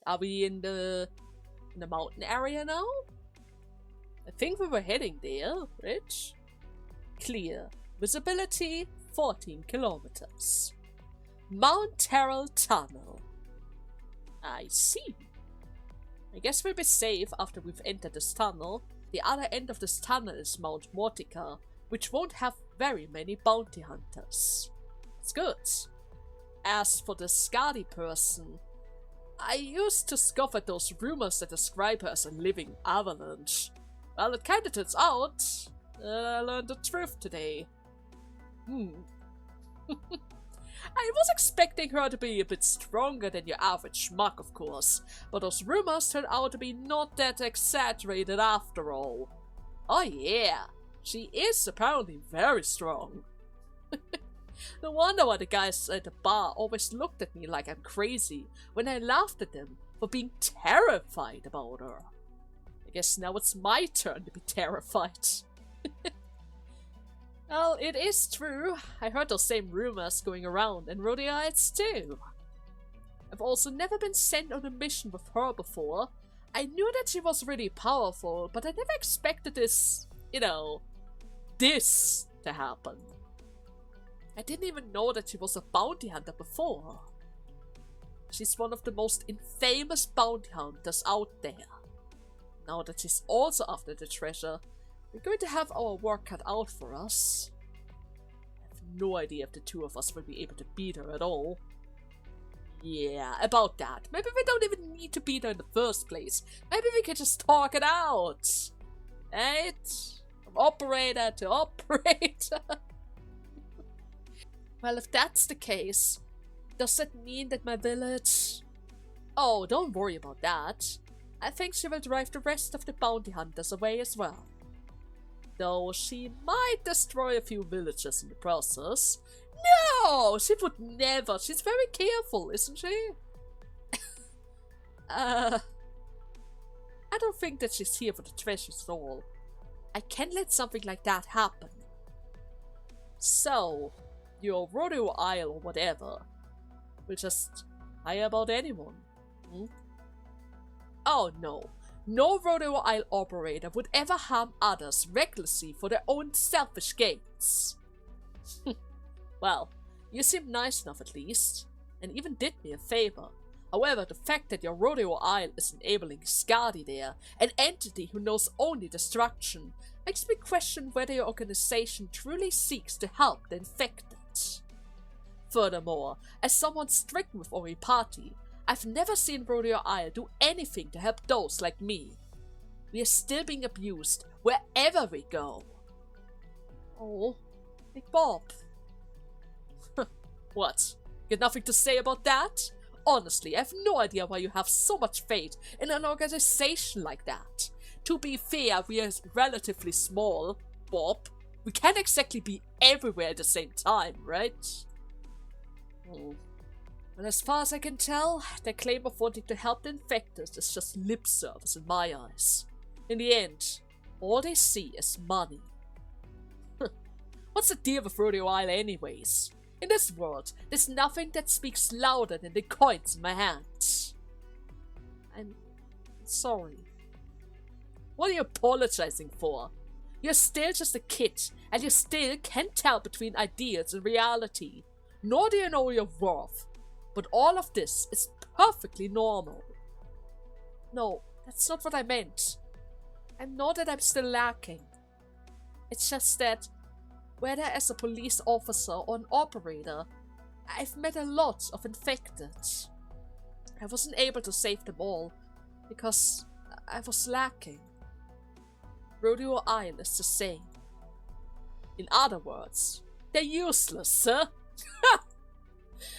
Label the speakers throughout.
Speaker 1: Are we in the mountain area now? I think we were heading there, Rich. Clear. Visibility 14 kilometers. Mount Terrell Tunnel. I see. I guess we'll be safe after we've entered this tunnel. The other end of this tunnel is Mount Mortica, which won't have very many bounty hunters. It's good. As for the Skadi person, I used to scoff at those rumors that describe her as a living avalanche. Well, it kinda turns out I learned the truth today. I was expecting her to be a bit stronger than your average schmuck, of course, but those rumors turned out to be not that exaggerated after all. Oh yeah, she is apparently very strong. No wonder why the guys at the bar always looked at me like I'm crazy when I laughed at them for being terrified about her. I guess now it's my turn to be terrified. Well, it is true. I heard those same rumors going around in Arknights too. I've also never been sent on a mission with her before. I knew that she was really powerful, but I never expected this, this to happen. I didn't even know that she was a bounty hunter before. She's one of the most infamous bounty hunters out there. Now that she's also after the treasure, we're going to have our work cut out for us. I have no idea if the two of us will be able to beat her at all. Yeah, about that. Maybe we don't even need to beat her in the first place. Maybe we can just talk it out. Right? From operator to operator. Well, if that's the case, does that mean that my village... Oh, don't worry about that. I think she will drive the rest of the bounty hunters away as well. Though she might destroy a few villages in the process. No! She would never. She's very careful, isn't she? I don't think that she's here for the treasures at all. I can't let something like that happen. So, your Rodeo Isle or whatever will just hire about anyone. Oh no. No Rodeo Isle operator would ever harm others recklessly for their own selfish gains. Well, you seem nice enough at least, and even did me a favor. However, the fact that your Rodeo Isle is enabling Skadi there, an entity who knows only destruction, makes me question whether your organization truly seeks to help the infected. Furthermore, as someone stricken with Oripati, I've never seen Rodeo Isle do anything to help those like me. We are still being abused wherever we go. Oh, Big Bob. What? You got nothing to say about that? Honestly, I have no idea why you have so much faith in an organization like that. To be fair, we are relatively small, Bob. We can't exactly be everywhere at the same time, right? And as far as I can tell, their claim of wanting to help the infected is just lip service in my eyes. In the end, all they see is money. What's the deal with Rodeo Isle anyways? In this world, there's nothing that speaks louder than the coins in my hands. I'm sorry. What are you apologizing for? You're still just a kid, and you still can't tell between ideas and reality. Nor do you know your worth. But all of this is perfectly normal. No, that's not what I meant. I know that I'm still lacking. It's just that, whether as a police officer or an operator, I've met a lot of infected. I wasn't able to save them all, because I was lacking. Rodeo Isle is the same. In other words, they're useless, sir.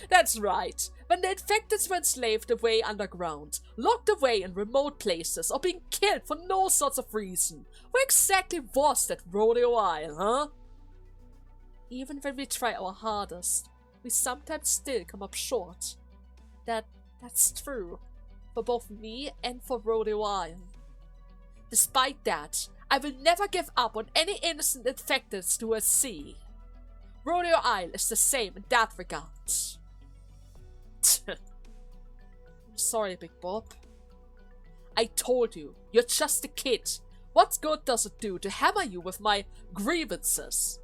Speaker 1: That's right. When the infected were enslaved away underground, locked away in remote places, or being killed for no sorts of reason, where exactly was that Rodeo Isle, huh? Even when we try our hardest, we sometimes still come up short. That's true. For both me and for Rodeo Isle. Despite that, I will never give up on any innocent infected to a sea. Rodeo Isle is the same in that regard. Sorry, Big Bob. I told you, you're just a kid. What good does it do to hammer you with my grievances?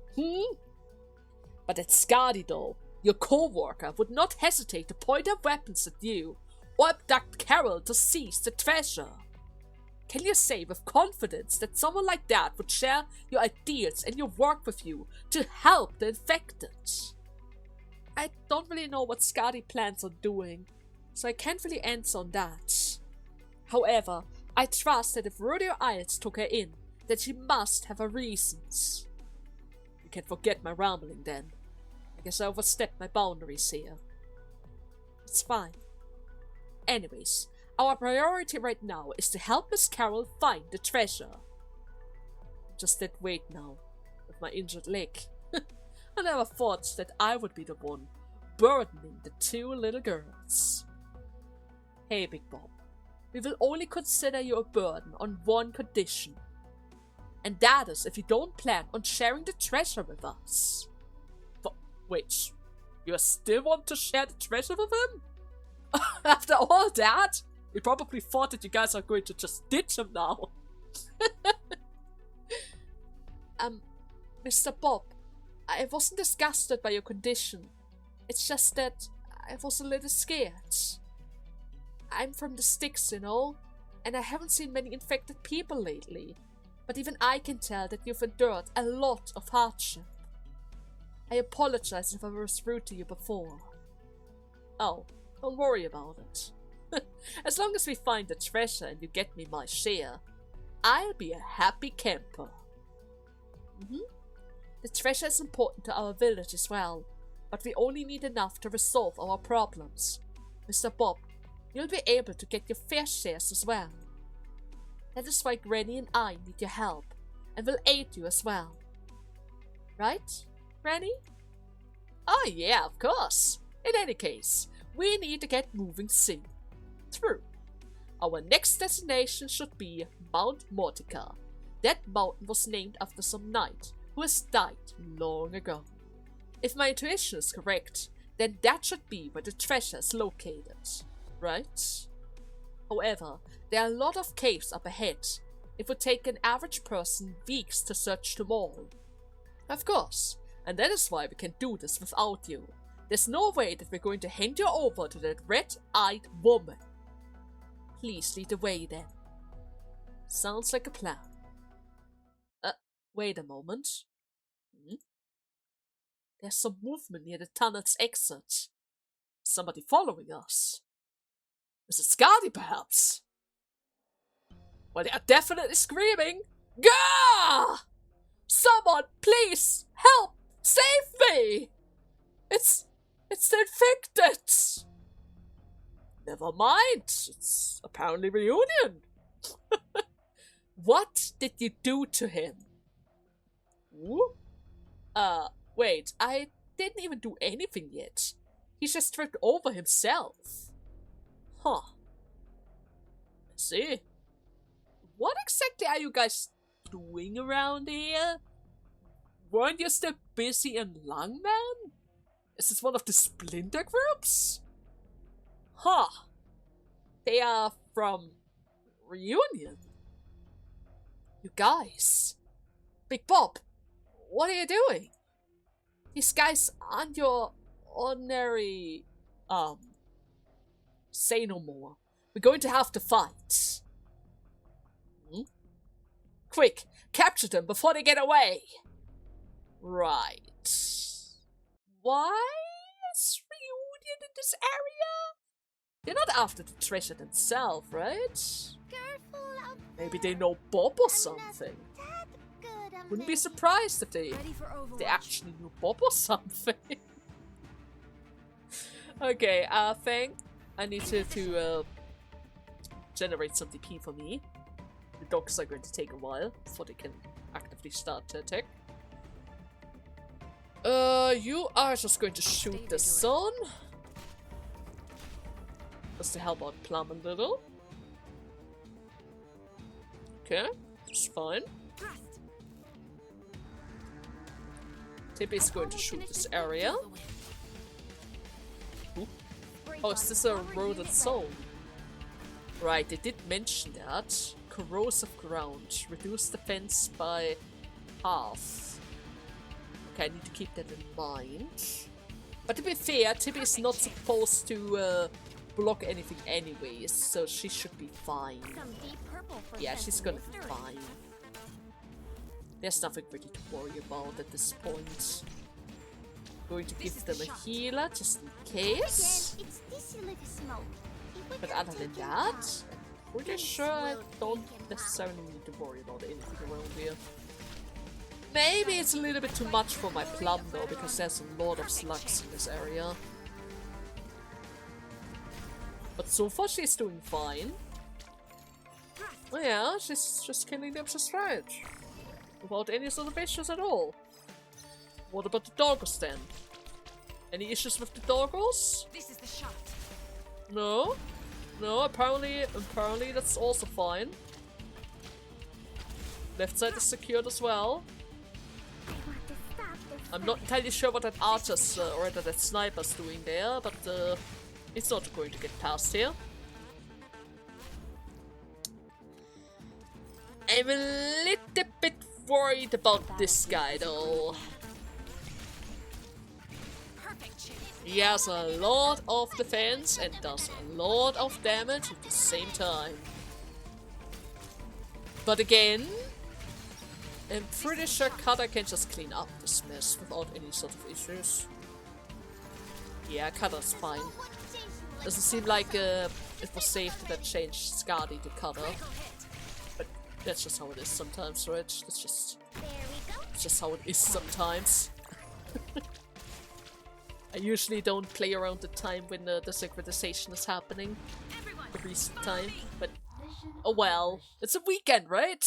Speaker 1: But at Skadi though, your co-worker would not hesitate to point their weapons at you or abduct Carol to seize the treasure. Can you say with confidence that someone like that would share your ideas and your work with you to help the infected? I don't really know what Skadi plans on doing, so I can't really answer on that. However, I trust that if Rodeo Isles took her in, that she must have her reasons. You can forget my rambling then. I guess I overstepped my boundaries here. It's fine. Anyways, our priority right now is to help Miss Carol find the treasure. Just that weight now, with my injured leg. I never thought that I would be the one burdening the two little girls. Hey, Big Bob. We will only consider you a burden on one condition. And that is if you don't plan on sharing the treasure with us. But wait, you still want to share the treasure with him? After all that? We probably thought that you guys are going to just ditch him now. Mr. Bob, I wasn't disgusted by your condition. It's just that I was a little scared. I'm from the sticks, you know, and I haven't seen many infected people lately. But even I can tell that you've endured a lot of hardship. I apologize if I was rude to you before. Oh, don't worry about it. As long as we find the treasure and you get me my share, I'll be a happy camper. The treasure is important to our village as well, but we only need enough to resolve our problems. Mr. Bob, you'll be able to get your fair shares as well. That is why Grani and I need your help, and will aid you as well. Right, Grani? Oh yeah, of course. In any case, we need to get moving soon. True. Our next destination should be Mount Mortica. That mountain was named after some knight who has died long ago. If my intuition is correct, then that should be where the treasure is located, right? However, there are a lot of caves up ahead. It would take an average person weeks to search them all. Of course, and that is why we can do this without you. There's no way that we're going to hand you over to that red-eyed woman. Please lead the way then. Sounds like a plan. Wait a moment. There's some movement near the tunnel's exit. Somebody following us. Is it Skadi, perhaps? Well, they are definitely screaming. Gah! Someone, please, help! Save me! It's the infected! Never mind, it's apparently reunion. What did you do to him? Ooh? Wait, I didn't even do anything yet. He just tripped over himself. Huh. Let's see. What exactly are you guys doing around here? Weren't you still busy in Lungman? Is this one of the splinter groups? Huh. They are from Reunion. You guys. Big Bob, what are you doing? These guys aren't your ordinary... Say no more. We're going to have to fight. Quick, capture them before they get away. Right. Why is Reunion in this area? They're not after the treasure themselves, right? Maybe they know Bob or something. Wouldn't be surprised if they actually knew Bob or something. Okay, I think I need to generate some DP for me. The dogs are going to take a while before they can actively start to attack. You are just going to shoot the sun. Just to help out Plum a little. Okay, that's fine. Tippy is going to shoot this area. Ooh. Oh, is this a rodent soul? Right, they did mention that. Corrosive ground. Reduce defense by half. Okay, I need to keep that in mind. But to be fair, Tibby is not supposed to block anything anyways, so she should be fine. Yeah, she's gonna be fine. There's nothing really to worry about at this point. Going to give them a healer just in case. But other than that, I'm pretty sure I don't necessarily need to worry about anything around here. Maybe it's a little bit too much for my plum though, because there's a lot of slugs in this area. But so far she's doing fine. Oh yeah, she's just killing them just right. Without any sort of issues at all. What about the doggos then? Any issues with the doggos?
Speaker 2: This is the shot.
Speaker 1: No? No, apparently that's also fine. Left side is secured as well. I'm not entirely sure what that archer's or that sniper's doing there, but it's not going to get past here. I'm a little bit worried about this guy though. He has a lot of defense and does a lot of damage at the same time. But again, I'm pretty sure Kata can just clean up this mess without any sort of issues. Yeah, Kata's fine. Doesn't seem like it was safe to then change Skadi to Kata. But that's just how it is sometimes, right? That's just how it is sometimes. I usually don't play around the time when the synchronization is happening. The recent time, but oh well. It's a weekend, right?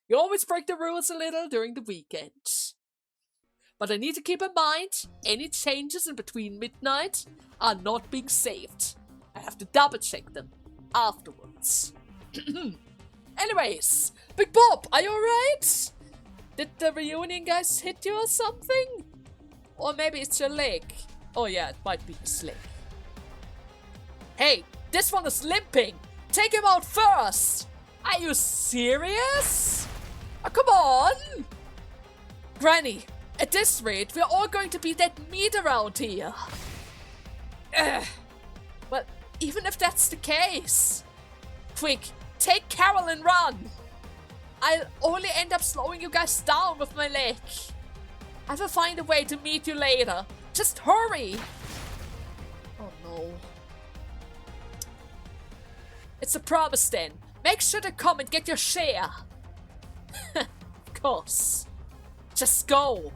Speaker 1: You always break the rules a little during the weekend. But I need to keep in mind, any changes in between midnight are not being saved. I have to double check them afterwards. Anyways, Big Bob, are you alright? Did the reunion guys hit you or something? Or maybe it's your leg. Oh yeah, it might be his leg. Hey, this one is limping! Take him out first! Are you serious? Oh, come on! Granny, at this rate, we're all going to be dead meat around here. Well, even if that's the case. Quick, take Carol and run! I'll only end up slowing you guys down with my leg. I will find a way to meet you later. Just hurry! Oh no. It's a promise then. Make sure to come and get your share. Of course. Just go.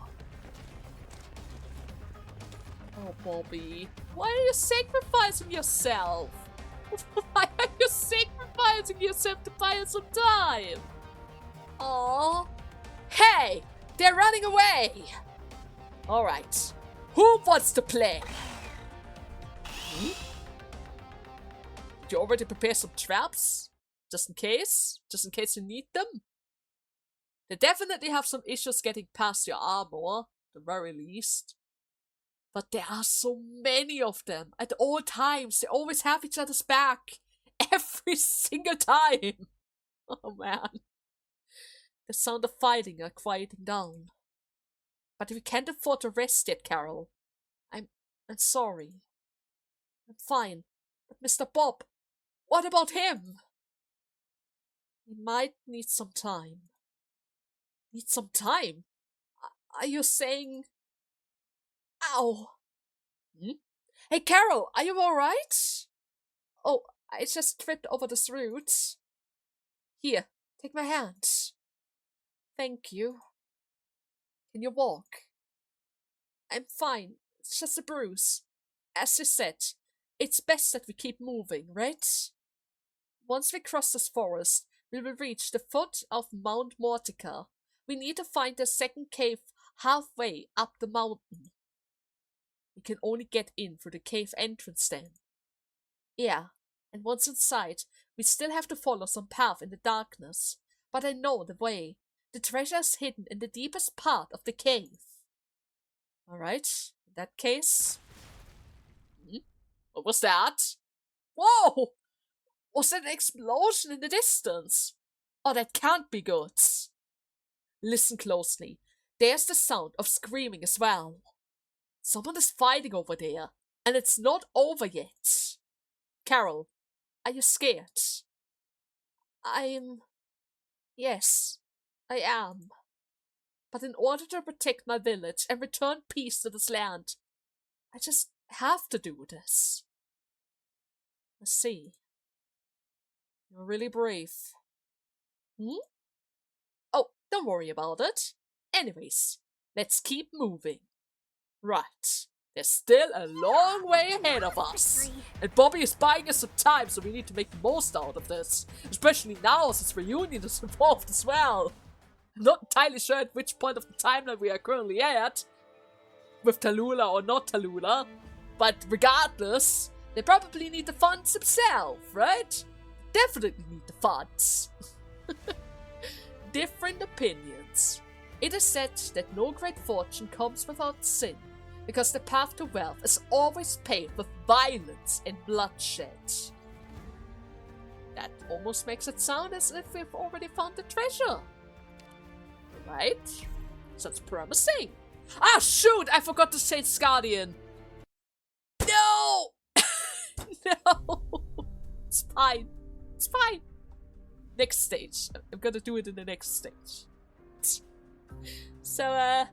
Speaker 1: Oh, Bobby. Why are you sacrificing yourself? Why are you sacrificing yourself to buy us some time? Aww. Hey! They're running away! Alright. Who wants to play? Hmm? Did you already prepare some traps? Just in case? Just in case you need them? They definitely have some issues getting past your armor, at the very least. But there are so many of them at all times. They always have each other's back. Every single time. Oh man. The sound of fighting are quieting down. But we can't afford to rest yet, Carol. I'm sorry. I'm fine. But Mr. Bob, what about him? He might need some time. Need some time? Are you saying... Ow! Hmm? Hey, Carol, are you alright? Oh, I just tripped over this root. Here, take my hand. Thank you. Can you walk? I'm fine. It's just a bruise. As you said, it's best that we keep moving, right? Once we cross this forest, we will reach the foot of Mount Mortica. We need to find the second cave halfway up the mountain. We can only get in through the cave entrance then. Yeah, and once inside, we still have to follow some path in the darkness. But I know the way. The treasure is hidden in the deepest part of the cave. Alright, in that case... What was that? Whoa! Was that an explosion in the distance? Oh, that can't be good. Listen closely. There's the sound of screaming as well. Someone is fighting over there, and it's not over yet. Carol, are you scared? Yes, I am. But in order to protect my village and return peace to this land, I just have to do this. I see. You're really brave. Oh, don't worry about it. Anyways, let's keep moving. Right. There's still a long way ahead of us. And Bobby is buying us some time, so we need to make the most out of this. Especially now, since reunion is involved as well. I'm not entirely sure at which point of the timeline we are currently at. With Tallulah or not Tallulah. But regardless, they probably need the funds themselves, right? Definitely need the funds. Different opinions. It is said that no great fortune comes without sin, because the path to wealth is always paved with violence and bloodshed. That almost makes it sound as if we've already found the treasure. Right? Sounds promising. Ah, shoot! I forgot to say Skadian. No! No! It's fine. It's fine. Next stage. I'm gonna do it in the next stage. So,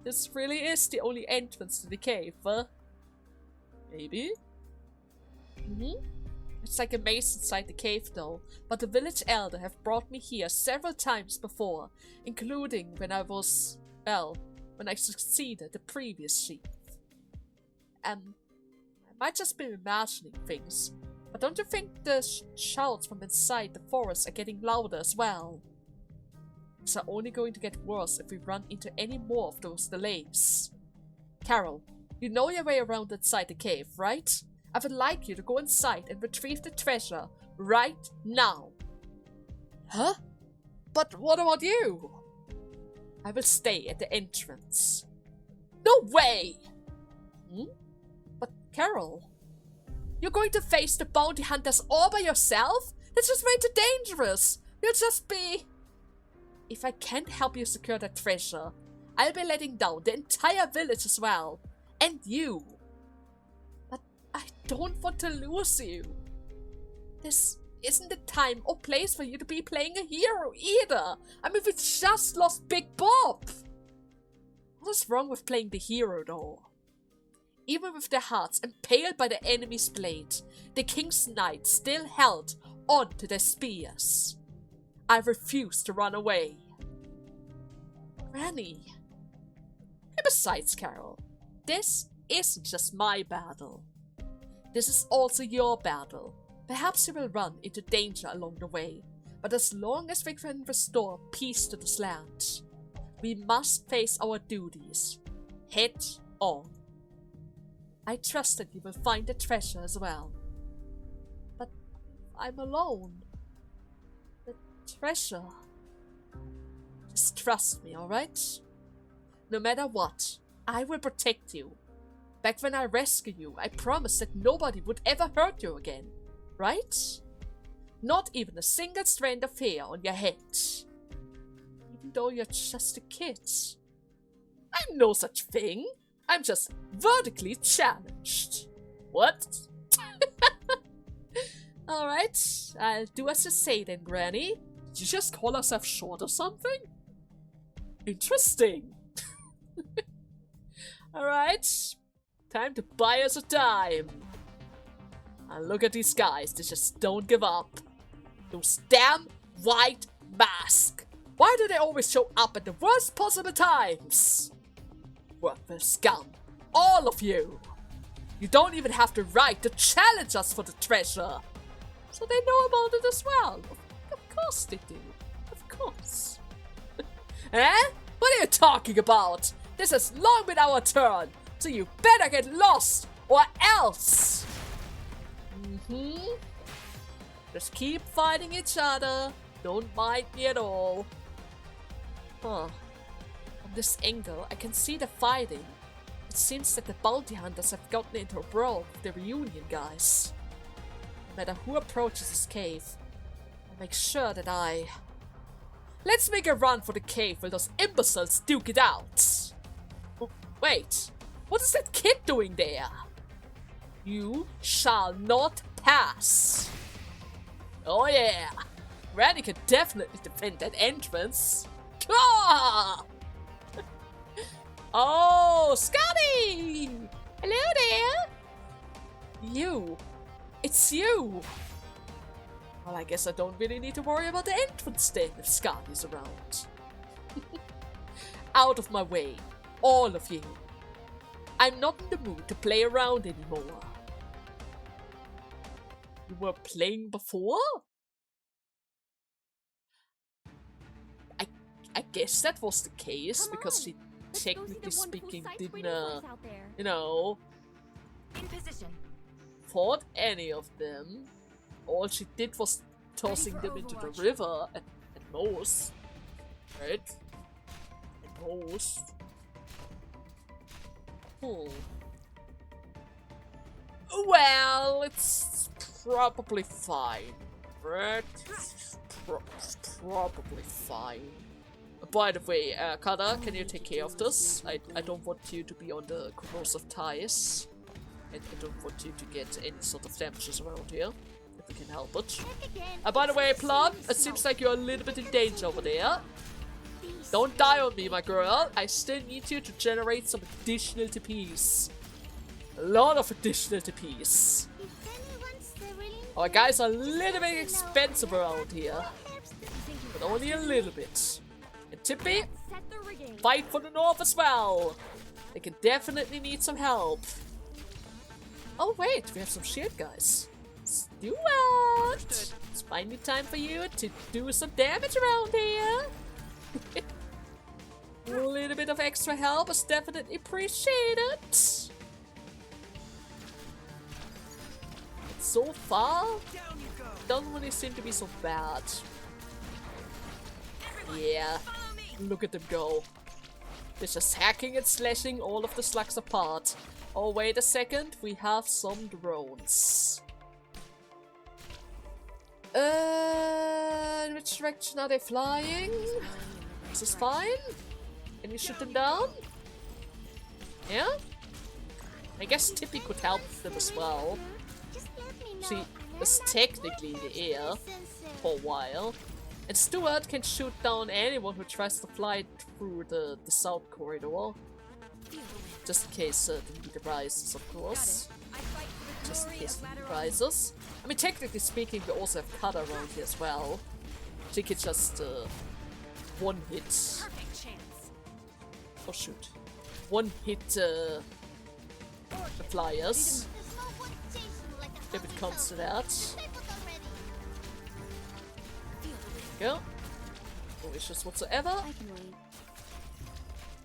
Speaker 1: this really is the only entrance to the cave, huh? Maybe? It's like a maze inside the cave though, but the village elder have brought me here several times before, including when I was, well, when I succeeded the previous chief. I might just be imagining things, but don't you think the shouts from inside the forest are getting louder as well? Things are only going to get worse if we run into any more of those delays. Carol, you know your way around inside the cave, right? I would like you to go inside and retrieve the treasure right now. Huh? But what about you? I will stay at the entrance. No way! But Carol, you're going to face the bounty hunters all by yourself? That's just way too dangerous. You'll just be... If I can't help you secure that treasure, I'll be letting down the entire village as well. And you. But I don't want to lose you. This isn't the time or place for you to be playing a hero either. I mean, we just lost Big Bob. What is wrong with playing the hero though? Even with their hearts impaled by the enemy's blade, the king's knights still held on to their spears. I refuse to run away. Grani. And besides, Carol, this isn't just my battle. This is also your battle. Perhaps you will run into danger along the way, but as long as we can restore peace to this land, we must face our duties head on. I trust that you will find the treasure as well. But I'm alone. The treasure. Just trust me, alright? No matter what, I will protect you. Back when I rescued you, I promised that nobody would ever hurt you again. Right? Not even a single strand of hair on your head. Even though you're just a kid. I'm no such thing. I'm just vertically challenged. What? Alright, I'll do as you say then, Granny. Did you just call yourself short or something? Interesting. Alright, time to buy us a dime. And look at these guys, they just don't give up. Those damn white masks. Why do they always show up at the worst possible times? Worthless scum. All of you. You don't even have the right to challenge us for the treasure. So they know about it as well. Of course they do. Of course. Eh? What are you talking about? This has long been our turn. So you better get lost or else. Just keep fighting each other. Don't mind me at all. Huh. From this angle, I can see the fighting. It seems that the bounty hunters have gotten into a brawl with the reunion guys. No matter who approaches this cave, I'll make sure that I... Let's make a run for the cave while those imbeciles duke it out. Oh, wait, what is that kid doing there? You shall not pass. Oh yeah, Grani can definitely defend that entrance. Ah! Oh, Skadi! Hello there! You. It's you! Well, I guess I don't really need to worry about the entrance then if Skadi's around. Out of my way, all of you. I'm not in the mood to play around anymore. You were playing before? I guess that was the case, because she technically speaking didn't, you know,
Speaker 2: in position.
Speaker 1: fought any of them. All she did was tossing them into the river at most. Right? At most. Well, it's probably fine. Right? It's probably fine. By the way, Kada, can you take care of this? I don't want you to be on the corrosive ties. And I don't want you to get any sort of damages around here. If we can help it. By the way, Plum, it seems like you're a little bit in danger over there. Don't die on me, my girl. I still need you to generate some additional TPs. A lot of additional TPs. Our guys are a little bit expensive around here. But only a little bit. And Tippy, fight for the north as well. They can definitely need some help. Oh wait, we have some shield guys. Let's do it! It's finally time for you to do some damage around here. A little bit of extra help is definitely appreciated. So far, doesn't really seem to be so bad. Yeah, look at them go. They're just hacking and slashing all of the slugs apart. Oh, wait a second, we have some drones. In which direction are they flying? Is this fine? Can you shoot them down? Yeah? I guess Tippy could help them as well. She is technically in the air for a while. And Stuart can shoot down anyone who tries to fly through the south corridor. Just in case the need arises, of course. Just in case the need arises. I mean, technically speaking, we also have Kada around here as well. She can just one hit. Oh shoot. One hit the flyers. If it comes to that. Go. No issues whatsoever.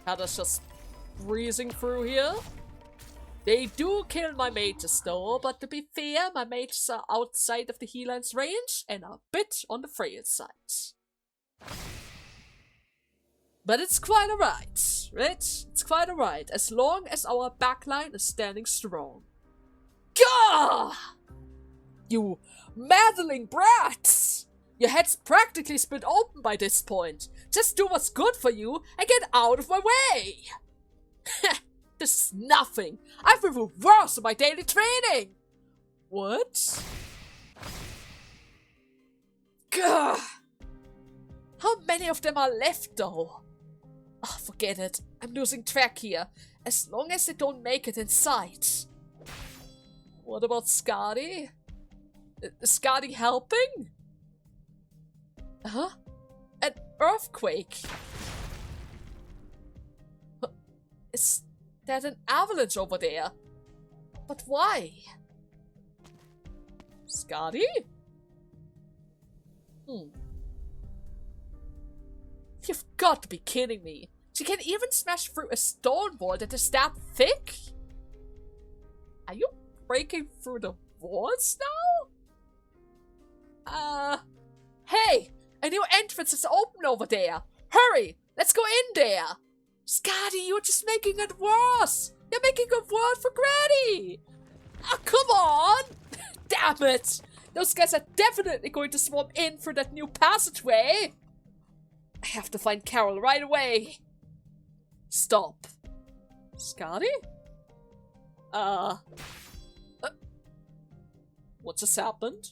Speaker 1: Kada's just breezing through here. They do kill my mages though, but to be fair, my mages are outside of the healer's range and are a bit on the frail side. But it's quite alright, right? It's quite alright, as long as our backline is standing strong. Gah! You meddling brats! Your head's practically split open by this point. Just do what's good for you and get out of my way! This is nothing. I've been through worse in my daily training! What? Gah! How many of them are left though? Oh, forget it. I'm losing track here. As long as they don't make it inside. What about Skadi? Is Skadi helping? Huh? An earthquake? Is that an avalanche over there? But why? Skadi? You've got to be kidding me. She can even smash through a stone wall that is that thick? Are you breaking through the walls now? Hey! A new entrance is open over there! Hurry! Let's go in there! Skadi, you're just making it worse! You're making it worse for Grani! Oh, come on! Damn it! Those guys are definitely going to swarm in through that new passageway. I have to find Carol right away. Stop. Skadi? What just happened?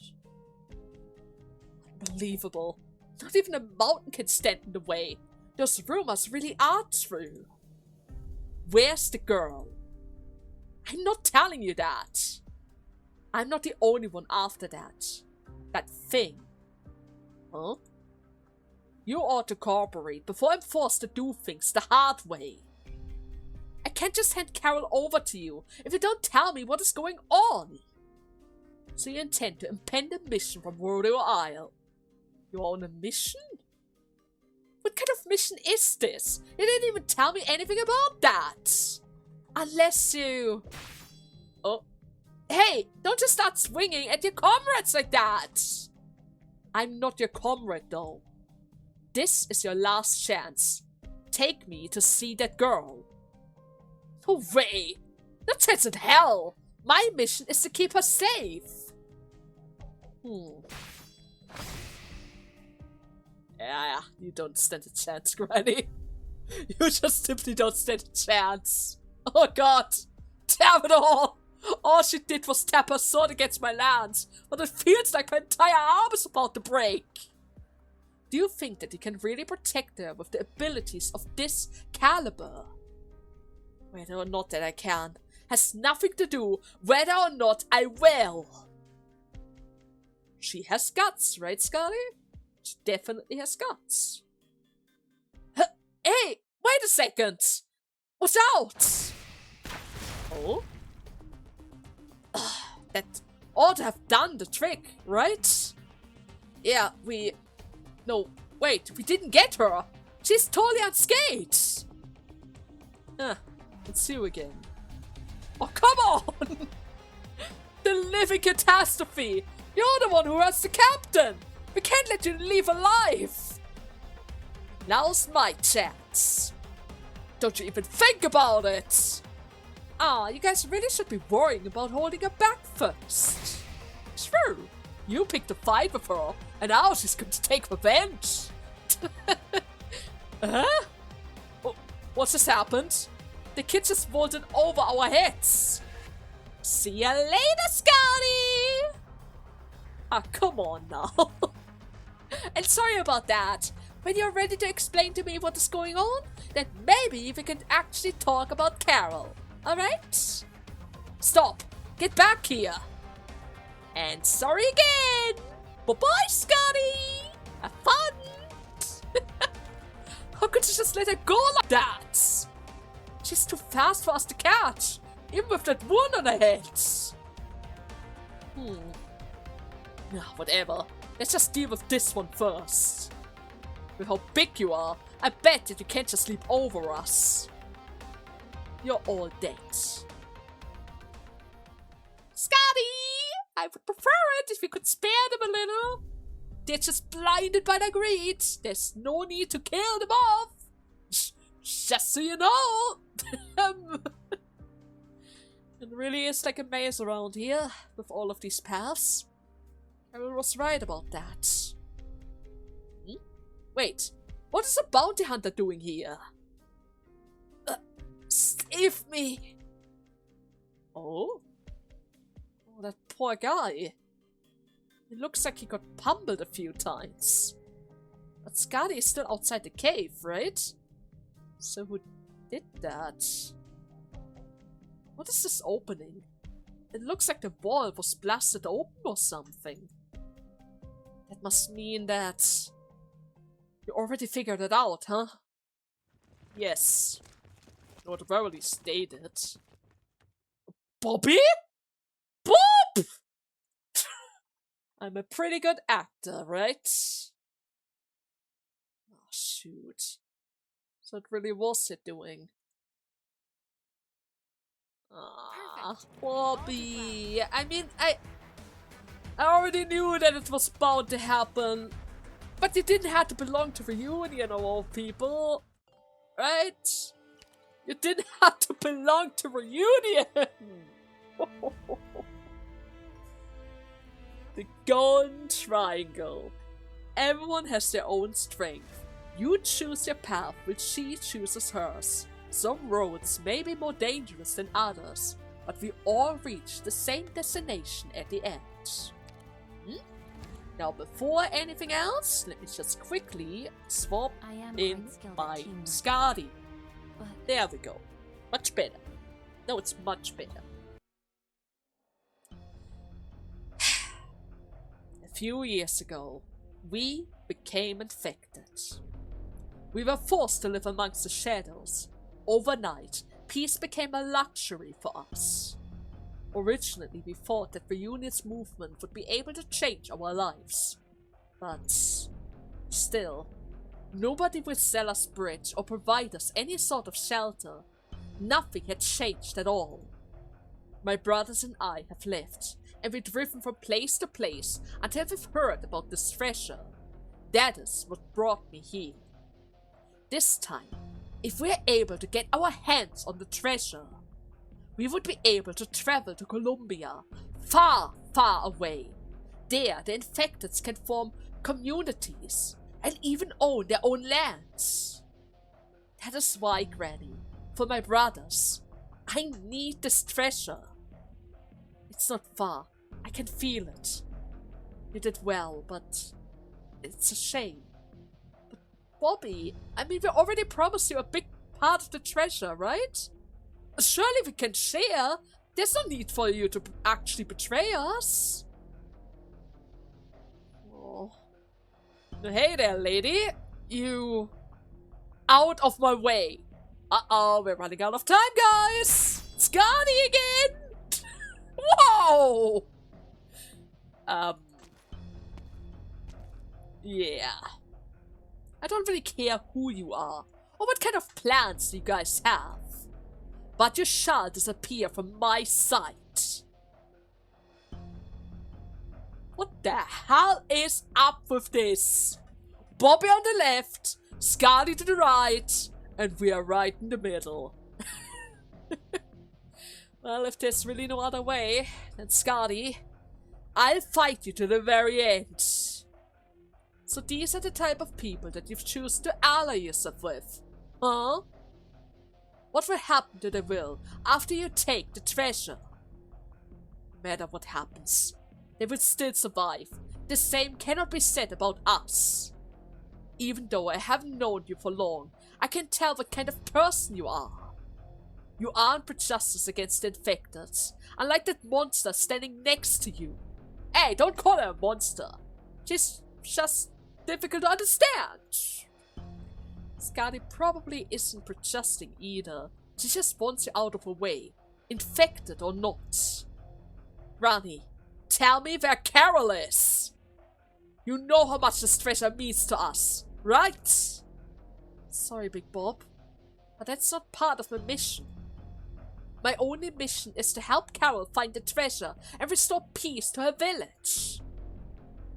Speaker 1: Unbelievable. Not even a mountain can stand in the way. Those rumors really are true. Where's the girl? I'm not telling you that. I'm not the only one after that. That thing. Huh? You ought to cooperate before I'm forced to do things the hard way. I can't just hand Carol over to you if you don't tell me what is going on. So you intend to impend a mission from Rodeo Isle? You're on a mission? What kind of mission is this? You didn't even tell me anything about that. Unless you... Oh. Hey, don't just start swinging at your comrades like that. I'm not your comrade though. This is your last chance. Take me to see that girl. No way. No chance in hell. My mission is to keep her safe. Yeah, you don't stand a chance, Grani. You just simply don't stand a chance. Oh god. Damn it all. All she did was tap her sword against my lance, but it feels like my entire arm is about to break. Do you think that you can really protect her with the abilities of this caliber? Whether or not that I can has nothing to do whether or not I will. She has guts, right, Skadi? She definitely has guts. Hey, wait a second! Watch out! Oh? That ought to have done the trick, right? Yeah, No, wait, we didn't get her! She's totally unscathed! Let's see you again. Oh, come on! The living catastrophe! You're the one who has the captain! We can't let you leave alive! Now's my chance. Don't you even think about it! You guys really should be worrying about holding her back first. True, you picked a fight with her, and now she's going to take revenge. Huh? Oh, what's just happened? The kid just vaulted over our heads. See ya later, Skadi! Come on now. And sorry about that. When you're ready to explain to me what is going on, then maybe we can actually talk about Carol. Alright? Stop! Get back here! And sorry again! Bye-bye, Skadi! Have fun! How could you just let her go like that? She's too fast for us to catch, even with that wound on her head. Whatever. Let's just deal with this one first. With how big you are, I bet that you can't just leap over us. You're all dead. Skadi! I would prefer it if we could spare them a little. They're just blinded by their greed. There's no need to kill them off. Just so you know. It really is like a maze around here, with all of these paths. Carol was right about that. Wait, what is a bounty hunter doing here? Save me! Oh? Oh, that poor guy. It looks like he got pummeled a few times. But Skadi is still outside the cave, right? So who did that? What is this opening? It looks like the wall was blasted open or something. That must mean that... You already figured it out, huh? Yes. Or at the very least stated. Bobby? Bob! I'm a pretty good actor, right? Oh, shoot. So it really was it doing. Bobby. I mean, I already knew that it was bound to happen. But you didn't have to belong to Reunion of all people. Right? You didn't have to belong to Reunion. The golden triangle. Everyone has their own strength. You choose your path, which she chooses hers. Some roads may be more dangerous than others, but we all reach the same destination at the end. Now, before anything else, let me just quickly swap in my Skadi. There we go. Much better. No, it's much better. A few years ago, we became infected. We were forced to live amongst the shadows. Overnight, peace became a luxury for us. Originally, we thought that the Union's movement would be able to change our lives. But still, nobody would sell us bread or provide us any sort of shelter. Nothing had changed at all. My brothers and I have left, and we've driven from place to place until we've heard about this treasure. That is what brought me here. This time, if we're able to get our hands on the treasure, we would be able to travel to Columbia, far, far away. There, the infecteds can form communities and even own their own lands. That is why, Grani, for my brothers, I need this treasure. It's not far. I can feel it. You did well, but it's a shame. But Bobby, I mean, we already promised you a big part of the treasure, right? Surely we can share. There's no need for you to actually betray us. Oh. Hey there, lady. You... out of my way. Uh-oh, we're running out of time, guys. Skadi again. Whoa. Yeah. I don't really care who you are or what kind of plans you guys have. But you shall disappear from my sight. What the hell is up with this? Bobby on the left, Skadi to the right, and we are right in the middle. Well, if there's really no other way, then Skadi, I'll fight you to the very end. So these are the type of people that you've chosen to ally yourself with, huh? What will happen to the will after you take the treasure? No matter what happens, they will still survive. The same cannot be said about us. Even though I haven't known you for long, I can tell what kind of person you are. You aren't for justice against the infected, unlike that monster standing next to you. Hey, don't call her a monster. She's just difficult to understand. Skadi probably isn't prejudging either. She just wants you out of her way, infected or not. Grani, tell me where Carol is. You know how much this treasure means to us, right? Sorry, Big Bob, but that's not part of my mission. My only mission is to help Carol find the treasure and restore peace to her village.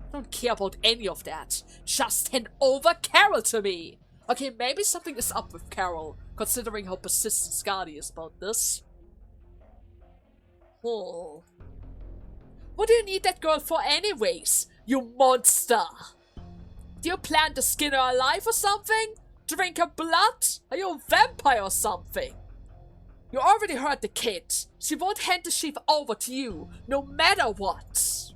Speaker 1: I don't care about any of that. Just hand over Carol to me. Okay, maybe something is up with Carol, considering how persistent Skadi is about this. Oh. What do you need that girl for anyways, you monster? Do you plan to skin her alive or something? Drink her blood? Are you a vampire or something? You already heard the kid. She won't hand the sheaf over to you, no matter what.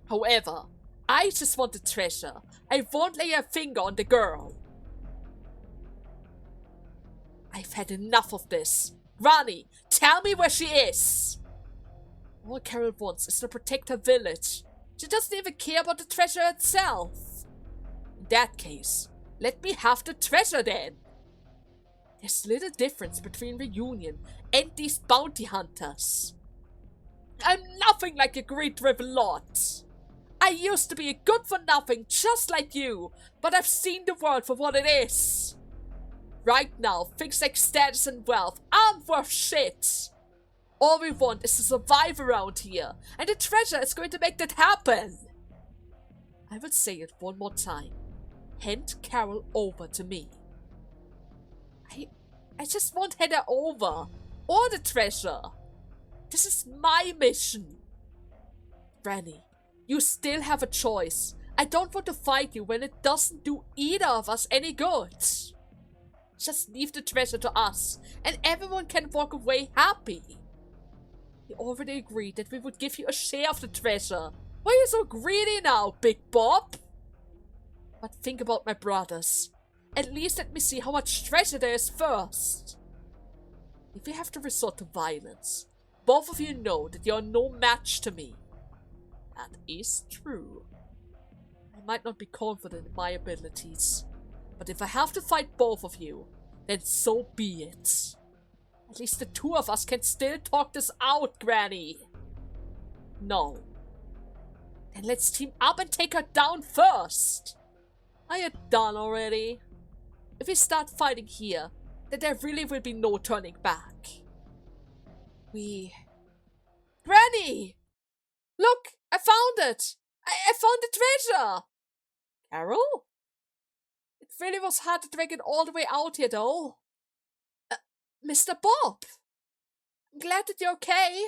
Speaker 1: However, I just want the treasure. I won't lay a finger on the girl. I've had enough of this. Grani, tell me where she is. All Carol wants is to protect her village. She doesn't even care about the treasure itself. In that case, let me have the treasure then. There's little difference between the Union and these bounty hunters. I'm nothing like a greed-driven lot. I used to be a good-for-nothing just like you, but I've seen the world for what it is. Right now, things like status and wealth aren't worth shit. All we want is to survive around here, and the treasure is going to make that happen. I will say it one more time. Hand Carol over to me. I just won't hand her over. Or the treasure. This is my mission. Grani, You still have a choice. I don't want to fight you when it doesn't do either of us any good. Just leave the treasure to us, and everyone can walk away happy. We already agreed that we would give you a share of the treasure. Why are you so greedy now, Big Bob? But think about my brothers. At least let me see how much treasure there is first. If we have to resort to violence, both of you know that you are no match to me. That is true. I might not be confident in my abilities, but if I have to fight both of you, then so be it. At least the two of us can still talk this out, Grani. No. Then let's team up and take her down first. Are you done already? If we start fighting here, then there really will be no turning back. Grani! Look! I found it! I found the treasure! Carol? It really was hard to drag it all the way out here, though. Mr. Bob! I'm glad that you're okay.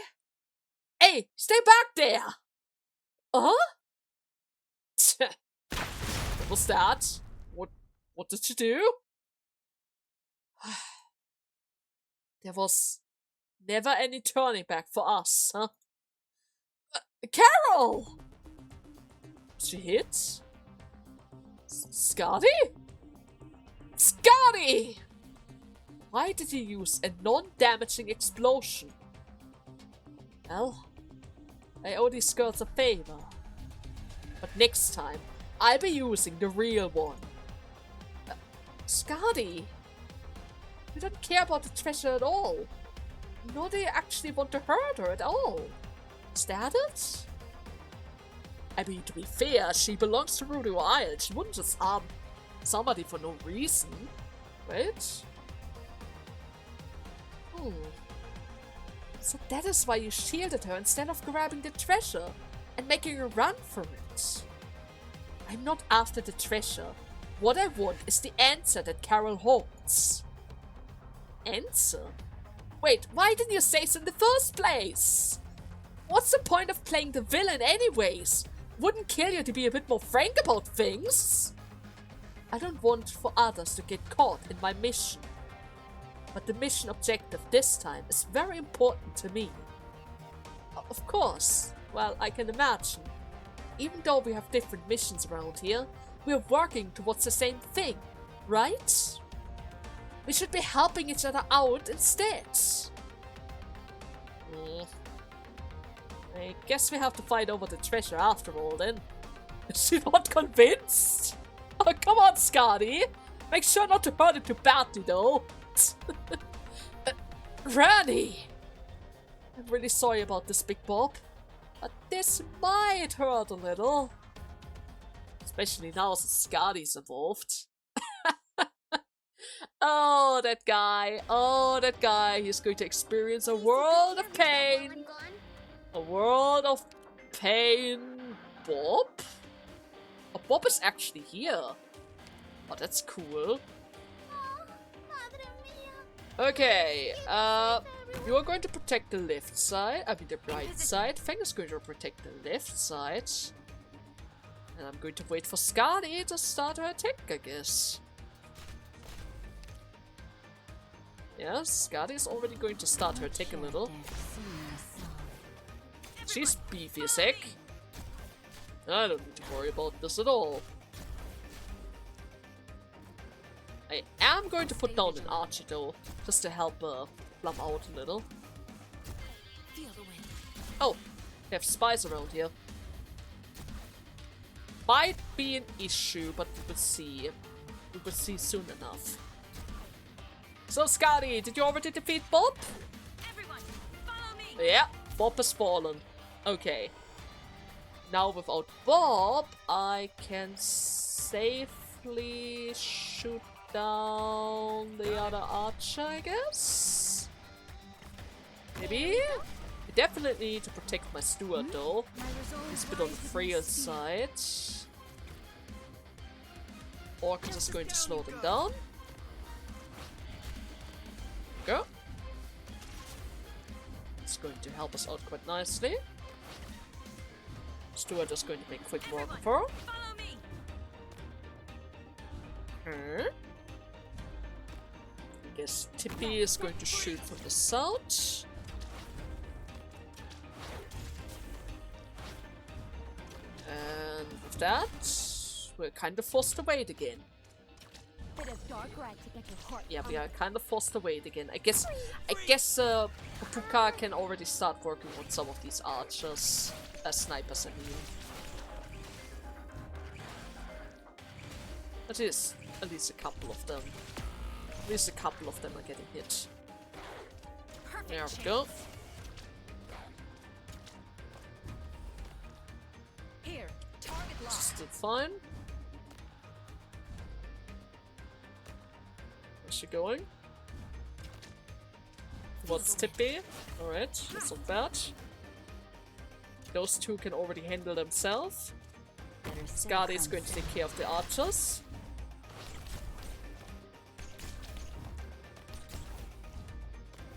Speaker 1: Hey, stay back there! Uh-huh? What was that? What did you do? There was never any turning back for us, huh? Carol! Was she hit? Skadi? Skadi! Why did you use a non-damaging explosion? Well, I owe these girls a favor. But next time, I'll be using the real one. Skadi! You don't care about the treasure at all. Nor do you actually want to hurt her at all. Is that it? I mean, to be fair, she belongs to Rodeo Isle. She wouldn't just harm somebody for no reason, right? So that is why you shielded her instead of grabbing the treasure and making her run for it. I'm not after the treasure. What I want is the answer that Carol holds. Answer? Wait, why didn't you say so in the first place? What's the point of playing the villain anyways? Wouldn't kill you to be a bit more frank about things? I don't want for others to get caught in my mission. But the mission objective this time is very important to me. Of course, well, I can imagine. Even though we have different missions around here, we are working towards the same thing, right? We should be helping each other out instead. I guess we have to fight over the treasure after all then. Is she not convinced? Oh, come on, Skadi. Make sure not to hurt it too badly though. Grani! I'm really sorry about this, Big Bob. But this might hurt a little. Especially now since Skadi's involved. Oh, that guy. Oh, that guy. He's going to experience a world of pain. A world of pain. Bob? Oh, Bob is actually here. Oh, that's cool. Okay, you are going to protect the left side. I mean the right side. Fang is going to protect the left side. And I'm going to wait for Skadi to start her attack, I guess. Yes, Skadi is already going to start her attack a little. She's beefy as heck. I don't need to worry about this at all. I am going to put down an archer though, just to help Plum out a little. Oh, they have spies around here. Might be an issue, but we will see. We will see soon enough. So Skadi, did you already defeat Bob?
Speaker 2: Everyone, follow me.
Speaker 1: Yeah, Bob has fallen. Okay. Now without Bob, I can safely shoot down the other archer, I guess? Maybe? I definitely need to protect my steward though. He's a bit on the frail side. Orc is going to slow them down. Go. It's going to help us out quite nicely. Just two are just going to make quick work of her.
Speaker 2: Follow me.
Speaker 1: I guess Tippy is going to shoot from the south. And with that, we're kind of forced to wait again.
Speaker 2: Bit of dark red to get your heart.
Speaker 1: Yeah, we are kind of forced to wait again. I guess Puka can already start working on some of these archers, snipers, I mean. At least a couple of them. At least a couple of them are getting hit.
Speaker 2: Perfect
Speaker 1: There we
Speaker 2: chance.
Speaker 1: go.
Speaker 2: Here, target locked.
Speaker 1: Still fine. Where's she going? What's Tippy? Alright, that's not bad. Those two can already handle themselves. Skadi is going to take care of the archers.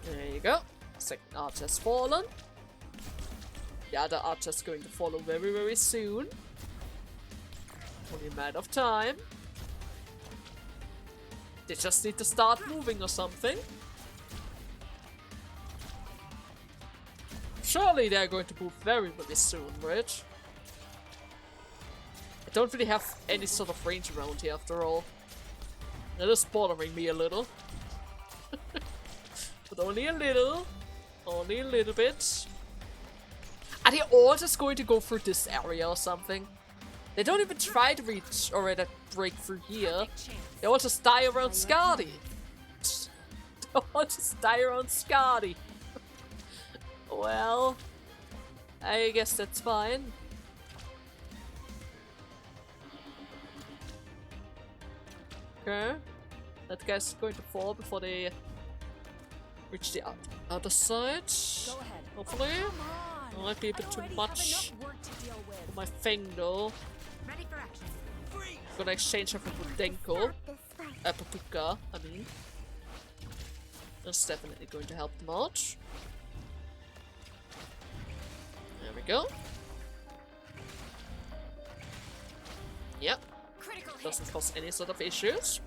Speaker 1: There you go. Second archer's fallen. The other archer's going to follow very, very soon. Only a matter of time. They just need to start moving or something. Surely they're going to move very, very soon, right? I don't really have any sort of range around here after all. That is bothering me a little. But only a little. Only a little bit. Are they all just going to go through this area or something? They don't even try to reach or break through here. They all just die around Skadi. They all just die around Skadi. Well, I guess that's fine. Okay. That guy's going to fall before they reach the other side.
Speaker 2: Go ahead.
Speaker 1: Hopefully.
Speaker 2: Come on.
Speaker 1: Might be a bit too
Speaker 2: I already
Speaker 1: much
Speaker 2: have enough work to deal with.
Speaker 1: for my thing though.
Speaker 2: Ready for action.
Speaker 1: I'm gonna exchange her for Budenko. Papuka, I mean. That's definitely going to help them out. There we go. Yep.
Speaker 2: Critical hit.
Speaker 1: Doesn't cause any sort of issues.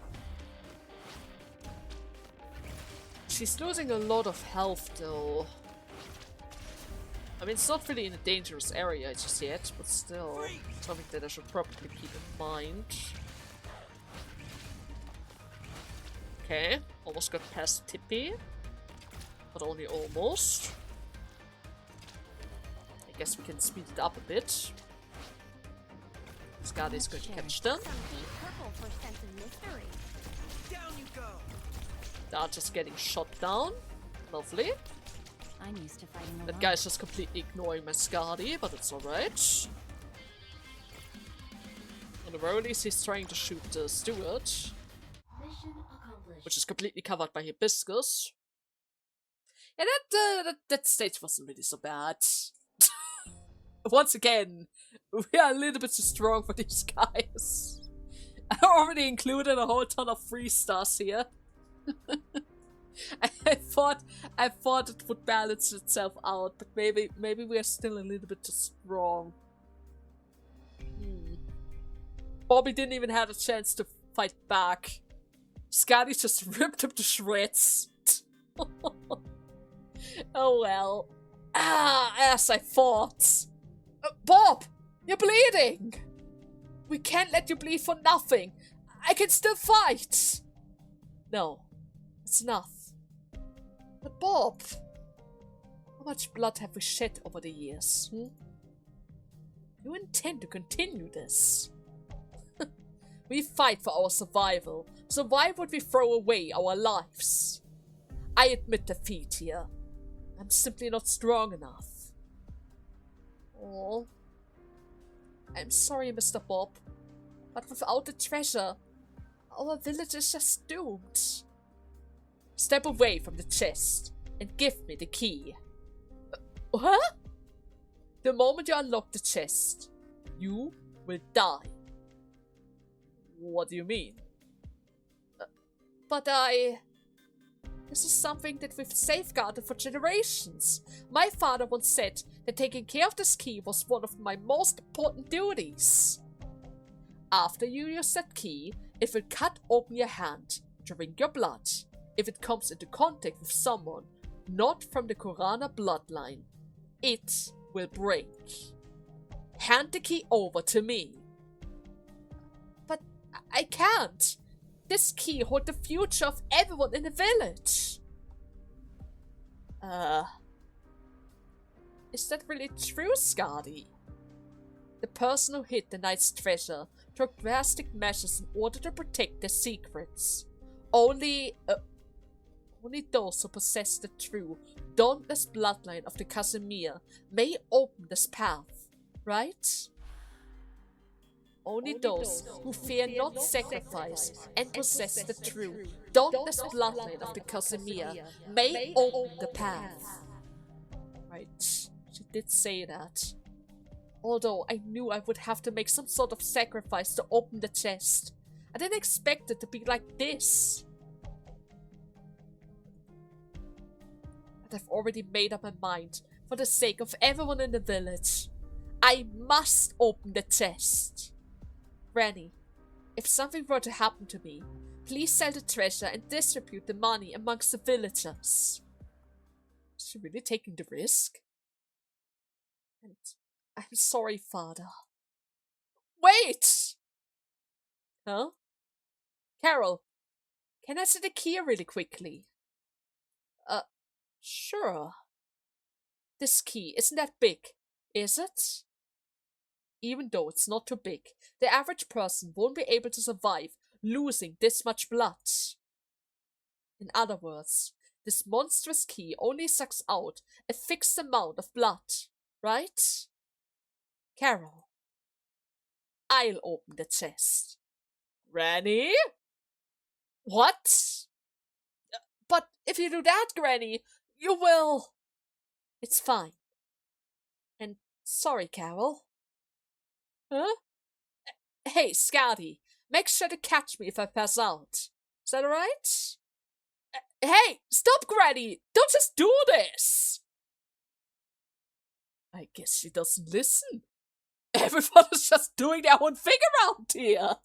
Speaker 1: She's losing a lot of health though. I mean, it's not really in a dangerous area just yet, but still something that I should probably keep in mind. Okay, almost got past Tippy, but only almost. I guess we can speed it up a bit. Skadi is going to catch them.
Speaker 2: Some deep purple for sense of mystery.
Speaker 3: Down you go.
Speaker 1: The archer's getting shot down. Lovely.
Speaker 2: I'm used to fighting alone.
Speaker 1: That guy's just completely ignoring my Skadi, but it's alright. On the very least, he's trying to shoot the steward,
Speaker 2: Mission accomplished.
Speaker 1: which is completely covered by Hibiscus. Yeah, that stage wasn't really so bad. Once again, we are a little bit too strong for these guys. I already included a whole ton of 3 stars here. I thought it would balance itself out, but maybe we are still a little bit too strong. Bobby didn't even have a chance to fight back. Skadi just ripped him to shreds. Oh well. As I thought. Bob! You're bleeding! We can't let you bleed for nothing. I can still fight! No. It's enough. But Bob, how much blood have we shed over the years? You intend to continue this? We fight for our survival, so why would we throw away our lives? I admit defeat here. I'm simply not strong enough. Oh, I'm sorry, Mr. Bob, but without the treasure, our village is just doomed. Step away from the chest and give me the key. What? The moment you unlock the chest, you will die. What do you mean? But This is something that we've safeguarded for generations. My father once said that taking care of this key was one of my most important duties. After you use that key, it will cut open your hand, drink your blood. If it comes into contact with someone not from the Korana bloodline, it will break. Hand the key over to me. But I can't. This key holds the future of everyone in the village. Is that really true, Skadi? The person who hid the knight's treasure took drastic measures in order to protect their secrets. Only those who possess the true, dauntless bloodline of the Casimir may open this path, right? Only those who fear not sacrifice and possess the true, dauntless bloodline of the Casimir may open the path. Right, she did say that. Although I knew I would have to make some sort of sacrifice to open the chest. I didn't expect it to be like this. But I've already made up my mind, for the sake of everyone in the village. I must open the chest. Grani, if something were to happen to me, please sell the treasure and distribute the money amongst the villagers. Is she really taking the risk? And I'm sorry, father. Wait! Huh? Carol, can I see the key really quickly? Sure. This key isn't that big, is it? Even though it's not too big, the average person won't be able to survive losing this much blood. In other words, this monstrous key only sucks out a fixed amount of blood, right? Carol, I'll open the chest. Granny? What? But if you do that, Granny, you will... It's fine. And sorry, Carol. Huh? Hey, Skadi, make sure to catch me if I pass out. Is that alright? Hey, stop, Granny! Don't just do this! I guess she doesn't listen. Everyone is just doing their own thing around here.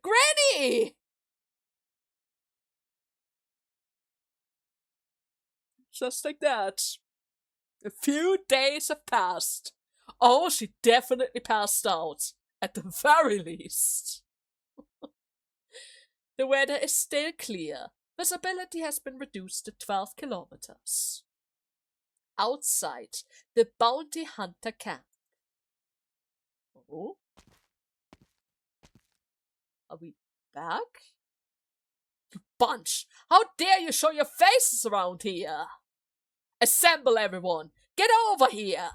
Speaker 1: Granny! Just like that. A few days have passed. Oh, she definitely passed out. At the very least. The weather is still clear. Visibility has been reduced to 12 kilometers. Outside the bounty hunter camp. Oh? Are we back? You bunch! How dare you show your faces around here? Assemble, everyone! Get over here!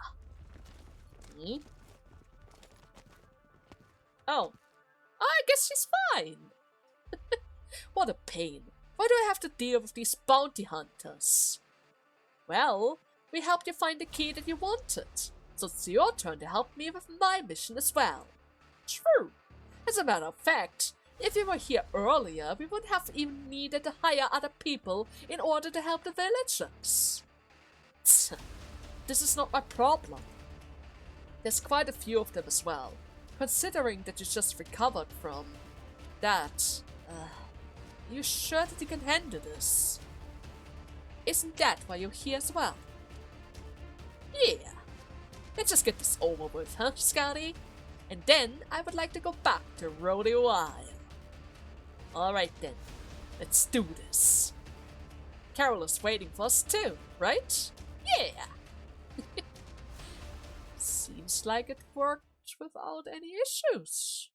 Speaker 1: Oh. I guess she's fine. What a pain. Why do I have to deal with these bounty hunters? Well, we helped you find the key that you wanted, so it's your turn to help me with my mission as well. True. As a matter of fact, if you were here earlier, we wouldn't have even needed to hire other people in order to help the villagers. This is not my problem. There's quite a few of them as well, considering that you just recovered from that. You sure that you can handle this? Isn't that why you're here as well? Yeah. Let's just get this over with, huh, Skadi? And then I would like to go back to Rodeo Isle. Alright then, let's do this. Carol is waiting for us too, right? Yeah! Seems like it worked without any issues.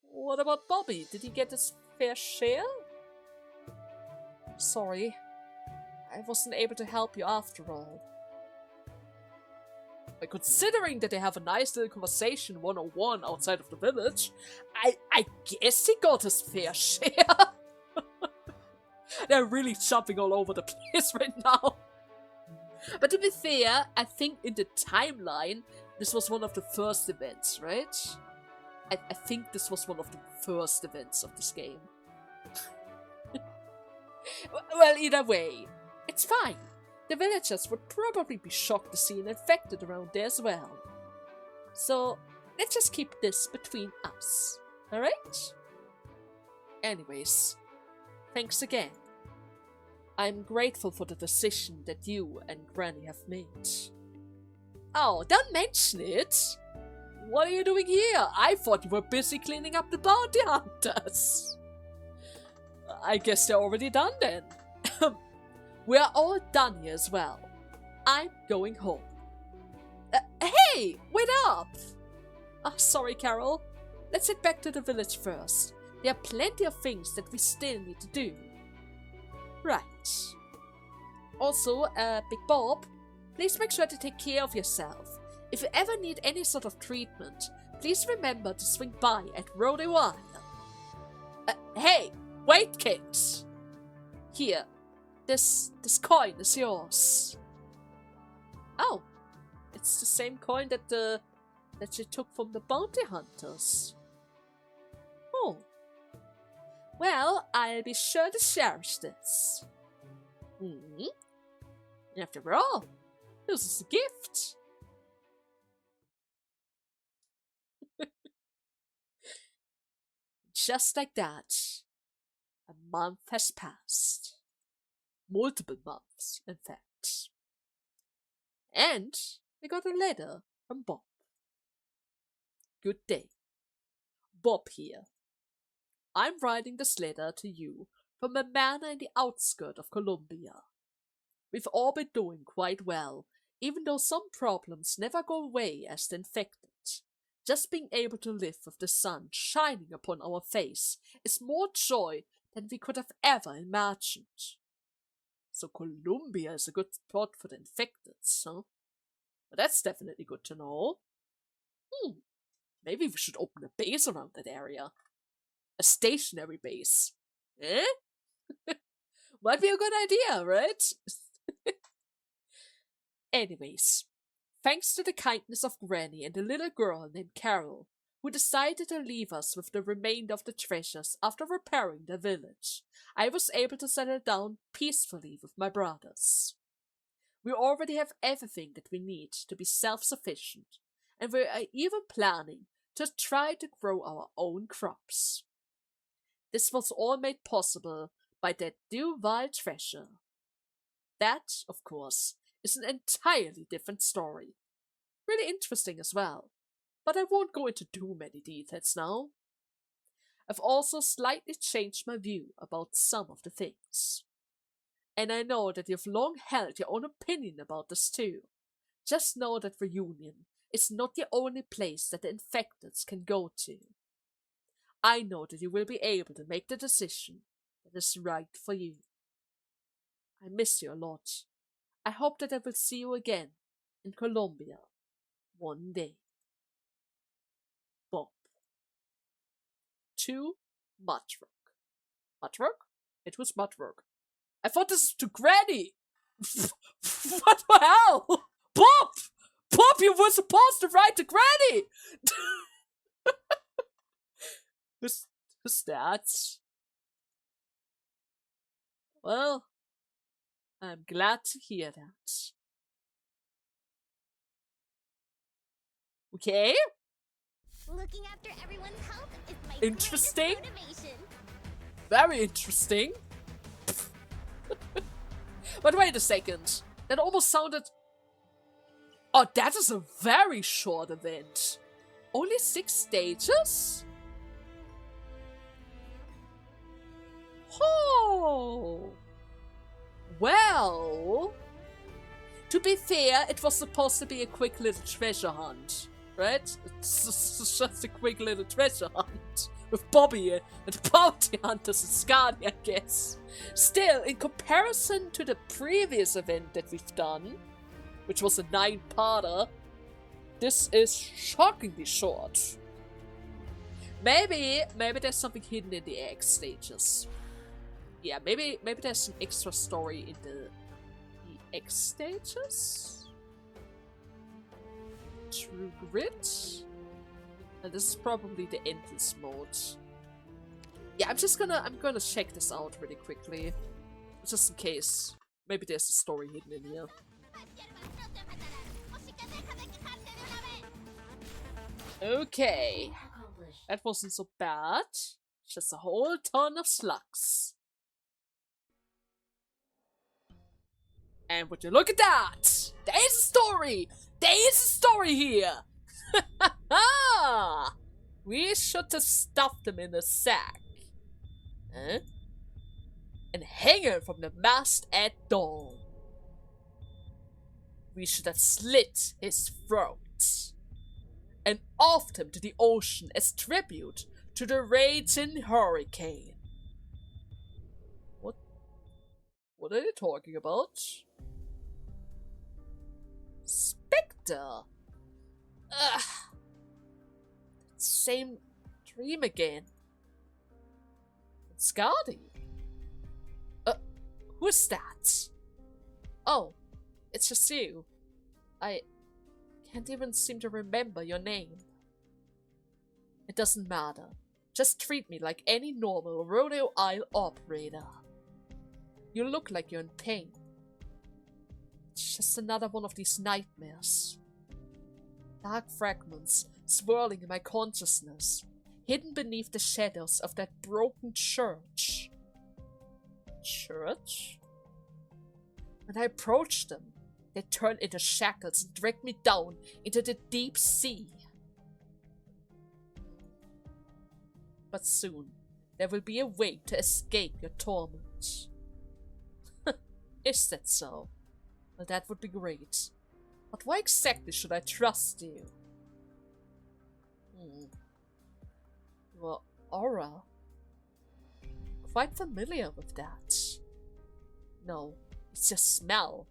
Speaker 1: What about Bobby? Did he get his fair share? Sorry, I wasn't able to help you after all. But considering that they have a nice little conversation one-on-one outside of the village, I guess he got his fair share. They're really jumping all over the place right now. But to be fair, I think in the timeline, this was one of the first events, right? I think this was one of the first events of this game. Well, either way, it's fine. The villagers would probably be shocked to see an infected around there as well. So, let's just keep this between us, alright? Anyways, thanks again. I'm grateful for the decision that you and Grani have made. Oh, don't mention it! What are you doing here? I thought you were busy cleaning up the bounty hunters. I guess they're already done then. We're all done here as well. I'm going home. Hey! Wait up! Oh, sorry, Carol. Let's head back to the village first. There are plenty of things that we still need to do. Right. Also, Big Bob, please make sure to take care of yourself. If you ever need any sort of treatment, please remember to swing by at Rode Wild. Hey! Wait, kids! Here. This coin is yours. Oh. It's the same coin that you took from the bounty hunters. Oh. Well, I'll be sure to cherish this. After all, this is a gift. Just like that, a month has passed. Multiple months, in fact. And I got a letter from Bob. Good day. Bob here. I'm writing this letter to you from a manor in the outskirts of Columbia. We've all been doing quite well, even though some problems never go away as the infected. Just being able to live with the sun shining upon our face is more joy than we could have ever imagined. So Columbia is a good spot for the infected, huh? But that's definitely good to know. Maybe we should open a base around that area. A stationary base. Eh? Might be a good idea, right? Anyways, thanks to the kindness of Grani and a little girl named Carol, who decided to leave us with the remainder of the treasures after repairing the village, I was able to settle down peacefully with my brothers. We already have everything that we need to be self-sufficient, and we are even planning to try to grow our own crops. This was all made possible by that Duval treasure. That, of course, is an entirely different story. Really interesting as well, but I won't go into too many details now. I've also slightly changed my view about some of the things. And I know that you've long held your own opinion about this too. Just know that Reunion is not the only place that the infected can go to. I know that you will be able to make the decision that is right for you. I miss you a lot. I hope that I will see you again in Columbia one day. Bob. To MUDROCK. MUDROCK? It was MUDROCK. I thought this was to Grani! What the hell? Bob! Bob, you were supposed to write to Grani! Who's that? Well, I'm glad to hear that. Okay.
Speaker 2: Looking after everyone's health is my
Speaker 1: Interesting.
Speaker 2: greatest motivation.
Speaker 1: Very interesting. But wait a second. That almost sounded... Oh, that is a very short event. Only 6 stages? Oh. Well... To be fair, it was supposed to be a quick little treasure hunt. Right? It's just a quick little treasure hunt. With Bobby and the bounty hunters and Skadi, I guess. Still, in comparison to the previous event that we've done, which was a 9-parter, this is shockingly short. Maybe there's something hidden in the egg stages. Yeah, maybe there's some extra story in the egg stages? True Grit? And this is probably the endless mode. Yeah, I'm gonna check this out really quickly. Just in case. Maybe there's a story hidden in here. Okay. That wasn't so bad. Just a whole ton of slugs. And would you look at that? There is a story! There is a story here! We should have stuffed them in a sack. Huh? And hang him from the mast at dawn. We should have slit his throat. And offed him to the ocean as tribute to the raging hurricane. What are you talking about? Spectre! Ugh. Same dream again. Skadi? Who's that? Oh, it's just you. I can't even seem to remember your name. It doesn't matter. Just treat me like any normal rodeo aisle operator. You look like you're in pain. It's just another one of these nightmares. Dark fragments swirling in my consciousness, hidden beneath the shadows of that broken church. Church? When I approached them, they turned into shackles and dragged me down into the deep sea. But soon, there will be a way to escape your torment. Is that so? Well, that would be great. But why exactly should I trust you? Your aura? Quite familiar with that. No, it's your smell.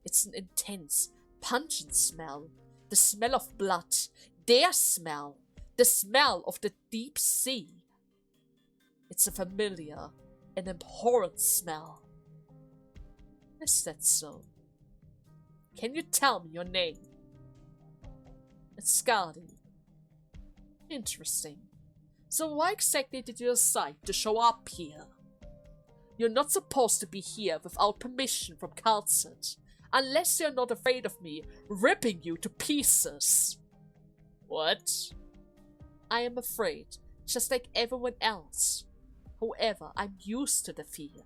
Speaker 1: It's an intense, pungent smell. The smell of blood. Their smell. The smell of the deep sea. It's a familiar and abhorrent smell. Is that so? Can you tell me your name? It's Skadi. Interesting. So why exactly did you decide to show up here? You're not supposed to be here without permission from Calcit, unless you're not afraid of me ripping you to pieces. What? I am afraid, just like everyone else. However, I'm used to the fear.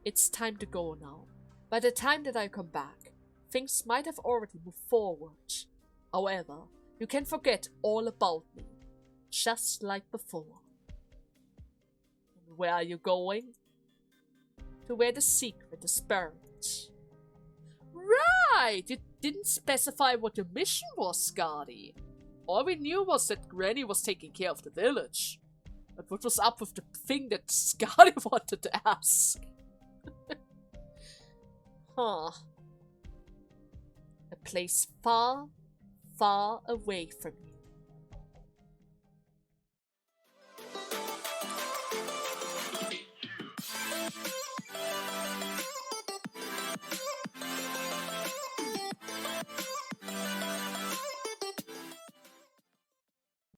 Speaker 1: It's time to go now. By the time that I come back, things might have already moved forward. However, you can forget all about me, just like before. And where are you going? To where the secret is buried. Right! You didn't specify what your mission was, Skadi. All we knew was that Grani was taking care of the village. But what was up with the thing that Skadi wanted to ask? Huh. A place far, far away from you.